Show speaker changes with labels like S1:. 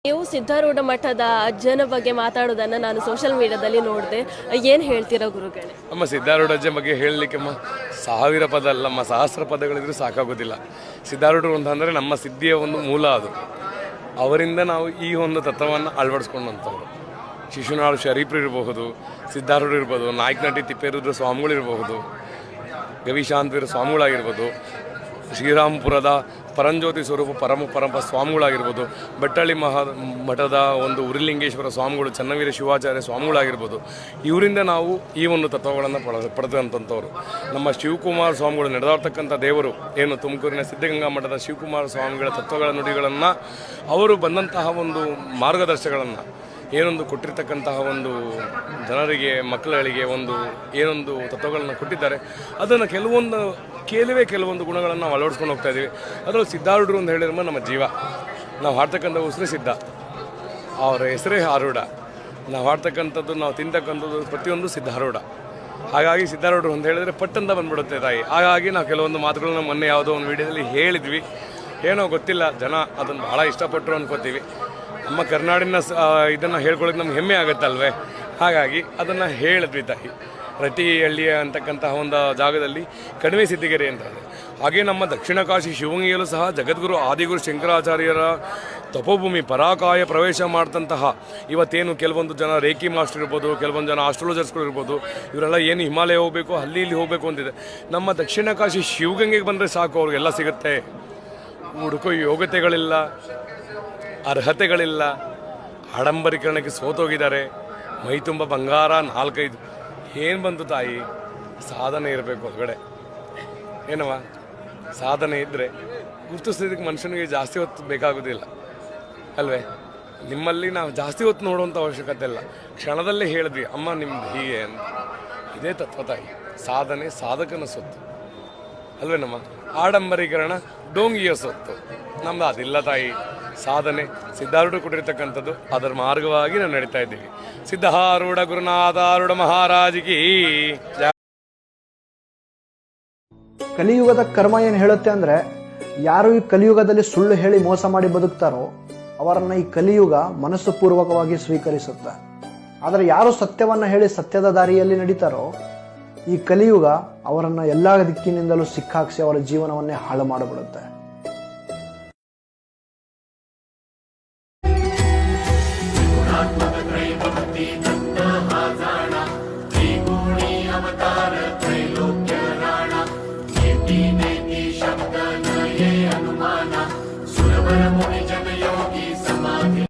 S1: ನೀವು ಸಿದ್ಧಾರೂಢ ಮಠದ ಅಜ್ಜನ ಬಗ್ಗೆ ಮಾತಾಡೋದನ್ನ ನಾನು ಸೋಷಿಯಲ್ ಮೀಡಿಯಾದಲ್ಲಿ ನೋಡಿದೆ. ಏನು ಹೇಳ್ತೀರಾ ಗುರುಗಳೇ?
S2: ನಮ್ಮ ಸಿದ್ಧಾರೂಢ ಅಜ್ಜ ಬಗ್ಗೆ ಹೇಳಲಿಕ್ಕೆ 1000 ಪದ ಅಲ್ಲಮ್ಮ, ಸಹಸ್ರ ಪದಗಳಿದ್ರೂ ಸಾಕಾಗೋದಿಲ್ಲ. ಸಿದ್ಧಾರೂಢರು ಅಂತಂದರೆ ನಮ್ಮ ಸಿದ್ಧಿಯ ಒಂದು ಮೂಲ. ಅದು ಅವರಿಂದ ನಾವು ಈ ಒಂದು ತತ್ವವನ್ನು ಅಳವಡಿಸ್ಕೊಂಡಂಥವ್ರು. ಶಿಶುನಾಳು ಶರೀಫ್ರು ಇರಬಹುದು, ಸಿದ್ಧಾರೂಢರು ಇರ್ಬೋದು, ನಾಯಕನಹಟ್ಟಿ ತಿಪ್ಪೇರುದ್ರ ಸ್ವಾಮಿಗಳಿರಬಹುದು, ಗವಿಶಾಂತವೀರ ಸ್ವಾಮಿಗಳಾಗಿರ್ಬೋದು, ಶ್ರೀರಾಮಪುರದ ಪರಂಜ್ಯೋತಿ ಸ್ವರೂಪ ಪರಮ ಸ್ವಾಮಿಗಳಾಗಿರ್ಬೋದು, ಬೆಟ್ಟಳ್ಳಿ ಮಠದ ಒಂದು ಉರಿಲಿಂಗೇಶ್ವರ ಸ್ವಾಮಿಗಳು, ಚನ್ನವೀರ ಶಿವಾಚಾರ್ಯ ಸ್ವಾಮಿಗಳಾಗಿರ್ಬೋದು. ಇವರಿಂದ ನಾವು ಈ ಒಂದು ತತ್ವಗಳನ್ನು ಪಡೆದಂಥವ್ರು. ನಮ್ಮ ಶಿವಕುಮಾರ ಸ್ವಾಮಿಗಳು ನಡೆದಾಡ್ತಕ್ಕಂಥ ದೇವರು ಏನು ತುಮಕೂರಿನ ಸಿದ್ಧಗಂಗಾ ಮಠದ ಶಿವಕುಮಾರ ಸ್ವಾಮಿಗಳ ತತ್ವಗಳ ನುಡಿಗಳನ್ನು, ಅವರು ಬಂದಂತಹ ಒಂದು ಮಾರ್ಗದರ್ಶಗಳನ್ನು ಏನೊಂದು ಕೊಟ್ಟಿರ್ತಕ್ಕಂತಹ ಒಂದು ಜನರಿಗೆ, ಮಕ್ಕಳಿಗೆ ಒಂದು ಏನೊಂದು ತತ್ವಗಳನ್ನು ಕೊಟ್ಟಿದ್ದಾರೆ, ಅದನ್ನು ಕೆಲವೊಂದು ಗುಣಗಳನ್ನು ನಾವು ಅಳವಡಿಸ್ಕೊಂಡು ಹೋಗ್ತಾ ಇದ್ದೀವಿ. ಅದರಲ್ಲಿ ಸಿದ್ಧಾರೂಢರು ಅಂತ ಹೇಳಿದ್ರೆ ನಮ್ಮ ಜೀವ. ನಾವು ಹಾಡ್ತಕ್ಕಂಥ ಉಸಿರೇ ಸಿದ್ಧ, ಅವರ ಹೆಸರೇ ಆರೂಢ. ನಾವು ಹಾಡ್ತಕ್ಕಂಥದ್ದು, ನಾವು ತಿಂತಕ್ಕಂಥದ್ದು ಪ್ರತಿಯೊಂದು ಸಿದ್ಧಾರೂಢ. ಹಾಗಾಗಿ ಸಿದ್ಧಾರೂಢರು ಅಂತ ಹೇಳಿದರೆ ಪಟ್ಟಂತ ಬಂದ್ಬಿಡುತ್ತೆ ತಾಯಿ. ಹಾಗಾಗಿ ನಾವು ಕೆಲವೊಂದು ಮಾತುಗಳನ್ನ ಮೊನ್ನೆ ಯಾವುದೋ ಒಂದು ವಿಡಿಯೋದಲ್ಲಿ ಹೇಳಿದ್ವಿ. ಏನೋ ಗೊತ್ತಿಲ್ಲ, ಜನ ಅದನ್ನು ಭಾಳ ಇಷ್ಟಪಟ್ಟರು ಅನ್ಕೋತೀವಿ. ನಮ್ಮ ಕರ್ನಾಡಿನ ಇದನ್ನು ಹೇಳ್ಕೊಳ್ಳೋಕೆ ನಮ್ಗೆ ಹೆಮ್ಮೆ ಆಗುತ್ತಲ್ವೇ, ಹಾಗಾಗಿ ಅದನ್ನು ಹೇಳಿದ್ವಿ ತಾಯಿ. ರಟ್ಟಿಹಳ್ಳಿಯ ಅಂತಕ್ಕಂತಹ ಒಂದು ಜಾಗದಲ್ಲಿ ಕಣಿವೆ ಸಿದ್ಧಗಿರಿ ಅಂತ ಇದೆ. ಹಾಗೆ ನಮ್ಮ ದಕ್ಷಿಣ ಕಾಶಿ ಶಿವಗಂಗೆಯಲ್ಲೂ ಸಹ ಜಗದ್ಗುರು ಆದಿಗುರು ಶಂಕರಾಚಾರ್ಯರ ತಪೋಭೂಮಿ ಪರಾಕಾಯ ಪ್ರವೇಶ ಮಾಡ್ತಂತಹ ಇವತ್ತೇನು ಕೆಲವೊಂದು ಜನ ರೇಖಿ ಮಾಸ್ಟರ್ ಇರ್ಬೋದು, ಕೆಲವೊಂದು ಜನ ಆಸ್ಟ್ರಾಲಜರ್ಸ್ಗಳು ಇರ್ಬೋದು, ಇವರೆಲ್ಲ ಏನು ಹಿಮಾಲಯ ಹೋಗಬೇಕು, ಇಲ್ಲಿ ಹೋಗಬೇಕು ಅಂತಿದೆ. ನಮ್ಮ ದಕ್ಷಿಣ ಕಾಶಿ ಶಿವಗಂಗೆಗೆ ಬಂದರೆ ಸಾಕು, ಅವ್ರಿಗೆಲ್ಲ ಸಿಗುತ್ತೆ. ಹುಡುಕೋ ಯೋಗ್ಯತೆಗಳಿಲ್ಲ, ಅರ್ಹತೆಗಳಿಲ್ಲ, ಆಡಂಬರೀಕರಣಕ್ಕೆ ಸೋತೋಗಿದ್ದಾರೆ. ಮೈ ತುಂಬ ಬಂಗಾರ 4-5 ಏನು ಬಂತು ತಾಯಿ? ಸಾಧನೆ ಇರಬೇಕು ಹೊರಗಡೆ. ಏನವ ಸಾಧನೆ ಇದ್ದರೆ ಗುರುತಿಸೋದಕ್ಕೆ ಮನುಷ್ಯನಿಗೆ ಜಾಸ್ತಿ ಹೊತ್ತು ಬೇಕಾಗೋದಿಲ್ಲ ಅಲ್ವೇ? ನಿಮ್ಮಲ್ಲಿ ನಾವು ಜಾಸ್ತಿ ಹೊತ್ತು ನೋಡುವಂಥ ಅವಶ್ಯಕತೆ ಇಲ್ಲ. ಕ್ಷಣದಲ್ಲೇ ಹೇಳಿದ್ವಿ, ಅಮ್ಮ ನಿಮ್ದು ಹೀಗೆ ಅಂತ. ಇದೇ ತತ್ವ ತಾಯಿ. ಸಾಧನೆ ಸಾಧಕನ ಸೊತ್ತು ಅಲ್ವೇ? ನಮ್ಮ ಆಡಂಬರೀಕರಣ ಡೋಂಗಿಯ ಸೊತ್ತು. ನಮ್ದು ಅದಿಲ್ಲ ತಾಯಿ. ಸಾಧನೆ ಸಿದ್ಧಾರೂಢ ಕೊಟ್ಟಿರ್ತಕ್ಕಂಥದ್ದು, ಅದರ ಮಾರ್ಗವಾಗಿ ನಾವು ನಡೀತಾ ಇದ್ದೀವಿ. ಸಿದ್ಧಾರೂಢ ಗುರುನಾಥಾರೂಢ ಮಹಾರಾಜಿಗೆ.
S3: ಕಲಿಯುಗದ ಕರ್ಮ ಏನು ಹೇಳುತ್ತೆ ಅಂದರೆ, ಯಾರು ಈ ಕಲಿಯುಗದಲ್ಲಿ ಸುಳ್ಳು ಹೇಳಿ ಮೋಸ ಮಾಡಿ ಬದುಕ್ತಾರೋ ಅವರನ್ನು ಈ ಕಲಿಯುಗ ಮನಸ್ಸು ಪೂರ್ವಕವಾಗಿ ಸ್ವೀಕರಿಸುತ್ತೆ. ಆದರೆ ಯಾರು ಸತ್ಯವನ್ನು ಹೇಳಿ ಸತ್ಯದ ದಾರಿಯಲ್ಲಿ ನಡೀತಾರೋ ಈ ಕಲಿಯುಗ ಅವರನ್ನು ಎಲ್ಲ ದಿಕ್ಕಿನಿಂದಲೂ ಸಿಕ್ಕಾಕ್ಸಿ ಅವರ ಜೀವನವನ್ನೇ ಹಾಳು ಮಾಡಿಬಿಡುತ್ತೆ.